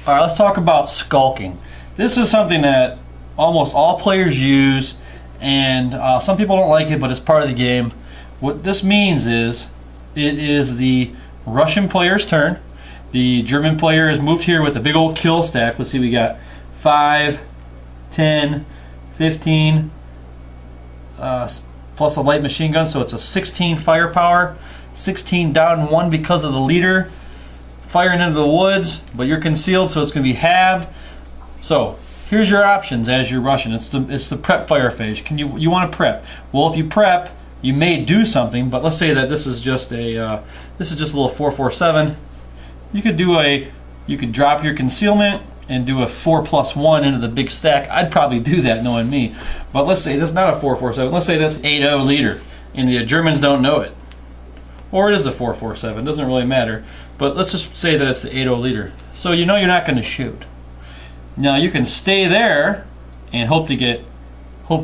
Alright, let's talk about skulking. This is something that almost all players use, and some people don't like it, but it's part of the game. What this means is, it is the Russian player's turn. The German player has moved here with a big old kill stack. Let's see, we got 5, 10, 15, plus a light machine gun, so it's a 16 firepower, 16 down 1 because of the leader firing into the woods, but you're concealed, so it's going to be halved. So here's your options as you're rushing. It's the prep fire phase. You want to prep? Well, if you prep, you may do something, but let's say that this is just a little 447. You could drop your concealment and do a 4+1 into the big stack. I'd probably do that, knowing me. But let's say that's not a 447. Let's say that's 8-0 leader, and the Germans don't know it. Or it is the 447, doesn't really matter. But let's just say that it's the 8-0 leader. So you know you're not going to shoot. Now you can stay there and hope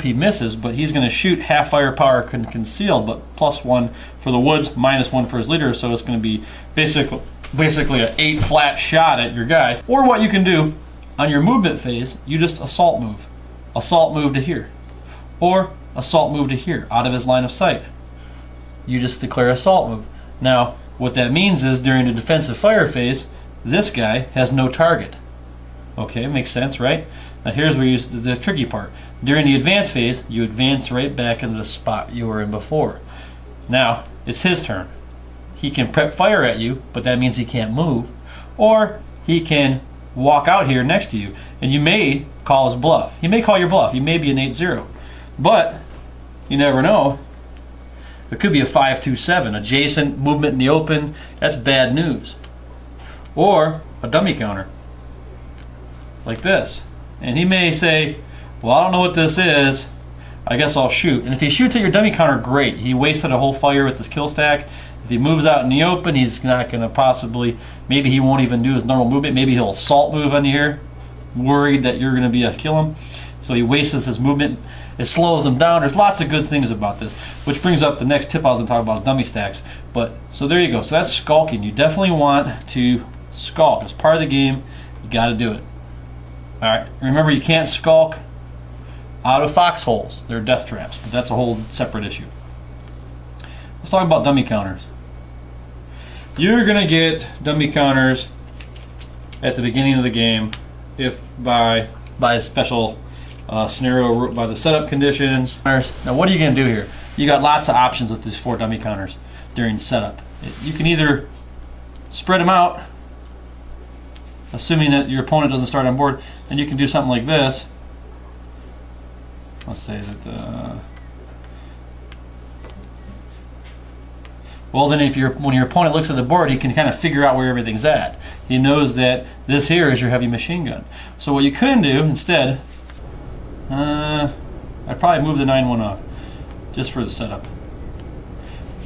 he misses, but he's going to shoot half firepower concealed, but +1 for the woods, -1 for his leader, so it's going to be basically an 8 flat shot at your guy. Or what you can do, on your movement phase, you just assault move. Assault move to here. Or assault move to here, out of his line of sight. You just declare assault move. Now, what that means is during the defensive fire phase, this guy has no target. Okay, makes sense, right? Now here's where the tricky part. During the advance phase, you advance right back into the spot you were in before. Now, it's his turn. He can prep fire at you, but that means he can't move. Or he can walk out here next to you, and you may call his bluff. He may call your bluff. You may be an 8-0. But, you never know. It could be a 5-2-7, adjacent, movement in the open. That's bad news. Or a dummy counter, like this. And he may say, well, I don't know what this is, I guess I'll shoot. And if he shoots at your dummy counter, great. He wasted a whole fire with his kill stack. If he moves out in the open, he's not going to possibly, maybe he won't even do his normal movement. Maybe he'll assault move on here, worried that you're going to be able to kill him. So he wastes his movement. It slows him down. There's lots of good things about this, which brings up the next tip I was going to talk about, dummy stacks. But so there you go. So that's skulking. You definitely want to skulk. It's part of the game. You got to do it. All right. Remember, you can't skulk out of foxholes. They're death traps, but that's a whole separate issue. Let's talk about dummy counters. You're going to get dummy counters at the beginning of the game if by a special scenario, by the setup conditions. Now what are you going to do here? You got lots of options with these 4 dummy counters during setup. You can either spread them out, assuming that your opponent doesn't start on board, and you can do something like this. Let's say that well, then when your opponent looks at the board, he can kind of figure out where everything's at. He knows that this here is your heavy machine gun. So what you can do instead, I'd probably move the 9-1 off, just for the setup.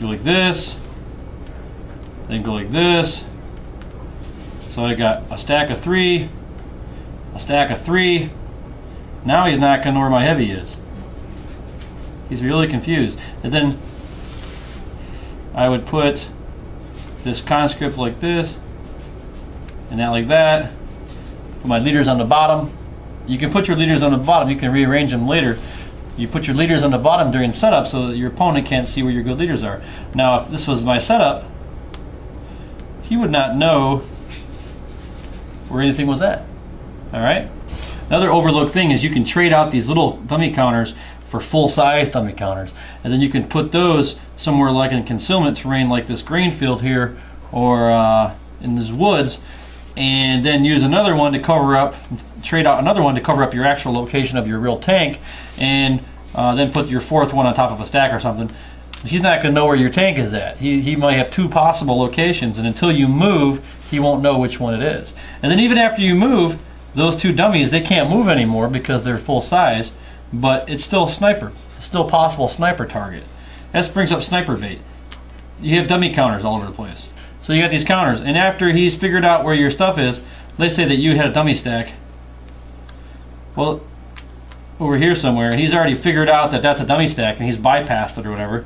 Go like this, then go like this. So I got a stack of 3, a stack of 3. Now he's not going to know where my heavy is. He's really confused. And then I would put this conscript like this, and that like that. Put my leaders on the bottom. You can put your leaders on the bottom. You can rearrange them later. You put your leaders on the bottom during setup so that your opponent can't see where your good leaders are. Now, if this was my setup, he would not know where anything was at. All right. Another overlooked thing is you can trade out these little dummy counters for full-size dummy counters, and then you can put those somewhere like in concealment terrain, like this grain field here, or in these woods, and then use another one to cover up, trade out another one to cover up your actual location of your real tank, and then put your 4th one on top of a stack or something. He's not going to know where your tank is at. He might have 2 possible locations, and until you move, he won't know which one it is. And then even after you move, those 2 dummies, they can't move anymore because they're full size, but it's still a sniper. It's still a possible sniper target. That brings up sniper bait. You have dummy counters all over the place. So you got these counters, and after he's figured out where your stuff is, let's say that you had a dummy stack, well, over here somewhere, and he's already figured out that that's a dummy stack, and he's bypassed it or whatever.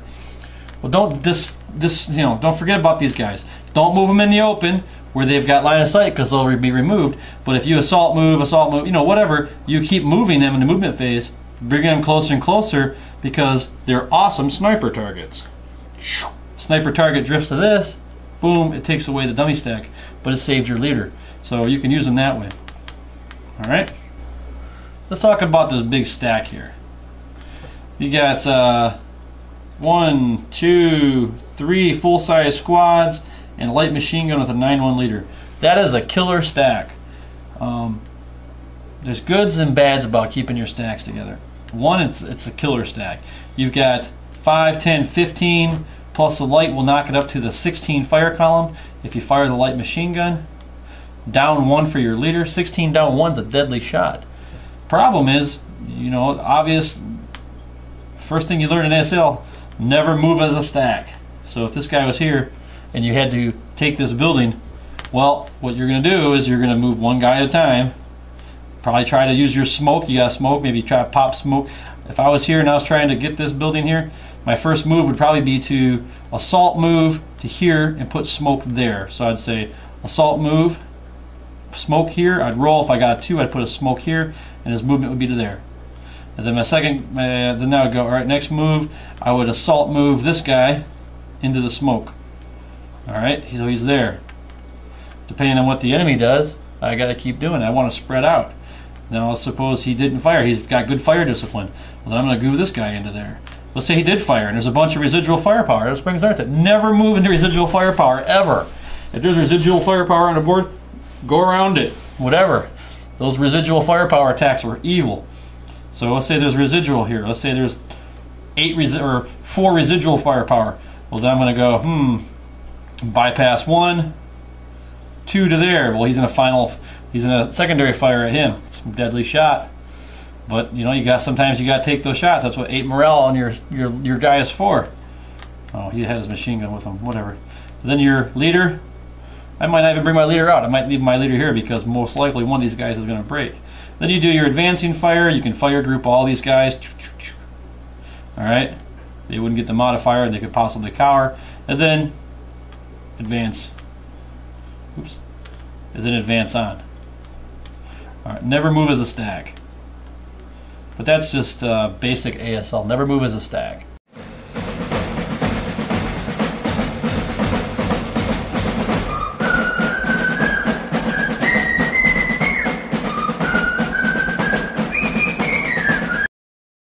Well, don't forget about these guys. Don't move them in the open. where they've got line of sight because they'll be removed. But if you assault move, you know, whatever, you keep moving them in the movement phase, bringing them closer and closer because they're awesome sniper targets. Sniper target drifts to this, boom, it takes away the dummy stack, but it saved your leader. So you can use them that way. Alright? Let's talk about this big stack here. You got 1, 2, 3 full-size squads and a light machine gun with a 9-1 leader. That is a killer stack. There's goods and bads about keeping your stacks together. One, it's a killer stack. You've got 5, 10, 15, plus the light will knock it up to the 16 fire column if you fire the light machine gun. Down 1 for your leader. 16 down 1's a deadly shot. Problem is, you know, obvious, first thing you learn in ASL, never move as a stack. So if this guy was here and you had to take this building, well, what you're going to do is you're going to move one guy at a time. Probably try to use your smoke. You got smoke, maybe try to pop smoke. If I was here and I was trying to get this building here, my first move would probably be to assault move to here and put smoke there. So I'd say assault move, smoke here. I'd roll. If I got a 2, I'd put a smoke here, and his movement would be to there. And then my second, then I would go, all right, next move, I would assault move this guy into the smoke. All right, so he's there. Depending on what the enemy does, I got to keep doing it. I want to spread out. Now, let's suppose he didn't fire. He's got good fire discipline. Well, then I'm going to groove this guy into there. Let's say he did fire, and there's a bunch of residual firepower. That brings that. Never move into residual firepower, ever. If there's residual firepower on the board, go around it. Whatever. Those residual firepower attacks were evil. So let's say there's residual here. Let's say there's 4 residual firepower. Well, then I'm going to go, bypass 1, 2 to there. Well, he's in a secondary fire at him. It's a deadly shot. But you know, sometimes you got to take those shots. That's what 8 morale on your guy is for. Oh, he had his machine gun with him. Whatever. Then your leader, I might not even bring my leader out. I might leave my leader here because most likely one of these guys is going to break. Then you do your advancing fire. You can fire group all these guys. Alright? They wouldn't get the modifier. They could possibly cower. And then advance. Oops. And then advance on. Alright, never move as a stack. But that's just basic ASL. Never move as a stack.